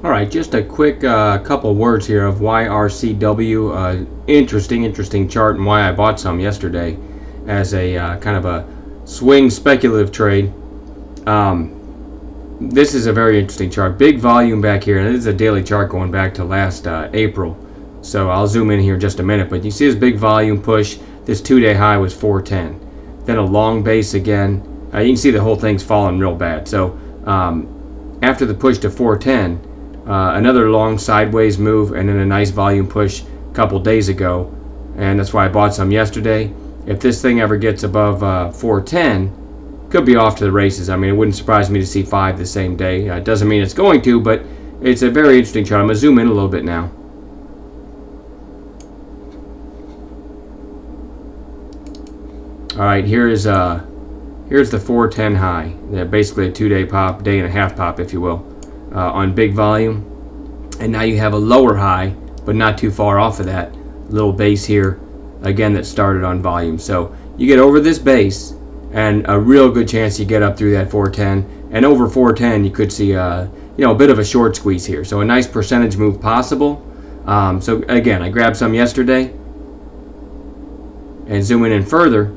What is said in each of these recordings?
All right, just a quick couple words here of YRCW. Interesting chart, and why I bought some yesterday as a kind of a swing speculative trade. This is a very interesting chart. Big volume back here, and this is a daily chart going back to last April. So I'll zoom in here in just a minute, but you see this big volume push. This 2-day high was 410. Then a long base again. You can see the whole thing's falling real bad. So after the push to 410, another long sideways move, and then a nice volume push a couple days ago, and that's why I bought some yesterday. If this thing ever gets above 410, could be off to the races. I mean, it wouldn't surprise me to see 5 the same day. It doesn't mean it's going to, but it's a very interesting chart. I'm going to zoom in a little bit now. All right, here's the 410 high. Basically a 2-day pop, day and a half pop, if you will, on big volume. And now you have a lower high, but not too far off of that little base here, again, that started on volume. So you get over this base, and a real good chance you get up through that 410. And over 410, you could see a bit of a short squeeze here. So a nice percentage move possible. So again, I grabbed some yesterday, and zooming in further.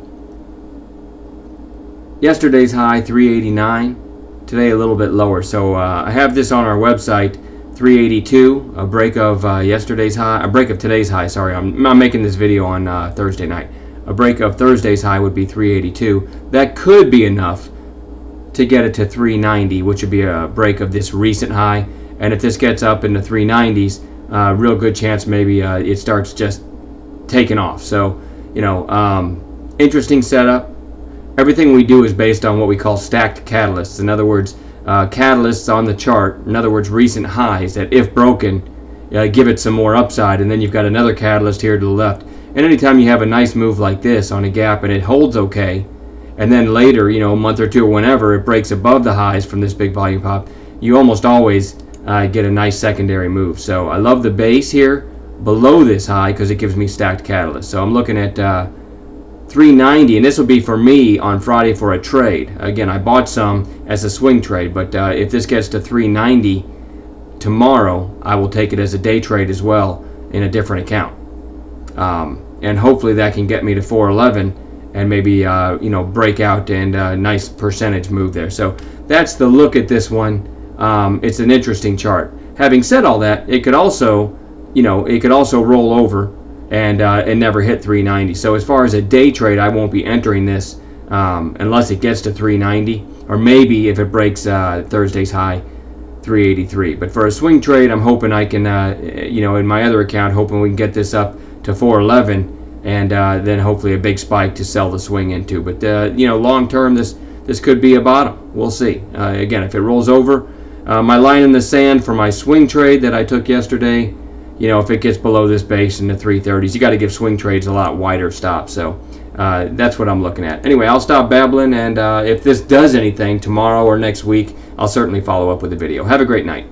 Yesterday's high 389, today a little bit lower. So I have this on our website, 382, a break of yesterday's high, a break of today's high. Sorry, I'm making this video on Thursday night. A break of Thursday's high would be 382. That could be enough to get it to 390, which would be a break of this recent high. And if this gets up into 390s, real good chance maybe it starts just taking off. So interesting setup. Everything we do is based on what we call stacked catalysts. In other words, catalysts on the chart, in other words, recent highs that, if broken, give it some more upside. And then you've got another catalyst here to the left. And anytime you have a nice move like this on a gap and it holds okay, and then later, a month or two or whenever, it breaks above the highs from this big volume pop, you almost always get a nice secondary move. So I love the base here below this high because it gives me stacked catalysts. So I'm looking at 390, and this will be for me on Friday for a trade. Again, I bought some as a swing trade, but if this gets to 390 tomorrow, I will take it as a day trade as well in a different account. And hopefully that can get me to 411 and maybe break out and a nice percentage move there. So that's the look at this one. It's an interesting chart. Having said all that, it could also roll over and never hit 390. So as far as a day trade, I won't be entering this unless it gets to 390, or maybe if it breaks Thursday's high, 383. But for a swing trade, I'm hoping I can, in my other account, hoping we can get this up to 411, and then hopefully a big spike to sell the swing into. But long term, this could be a bottom. We'll see. Again, if it rolls over, my line in the sand for my swing trade that I took yesterday, if it gets below this base in the 330s, you got to give swing trades a lot wider stops. So that's what I'm looking at. Anyway, I'll stop babbling, and if this does anything tomorrow or next week, I'll certainly follow up with a video. Have a great night.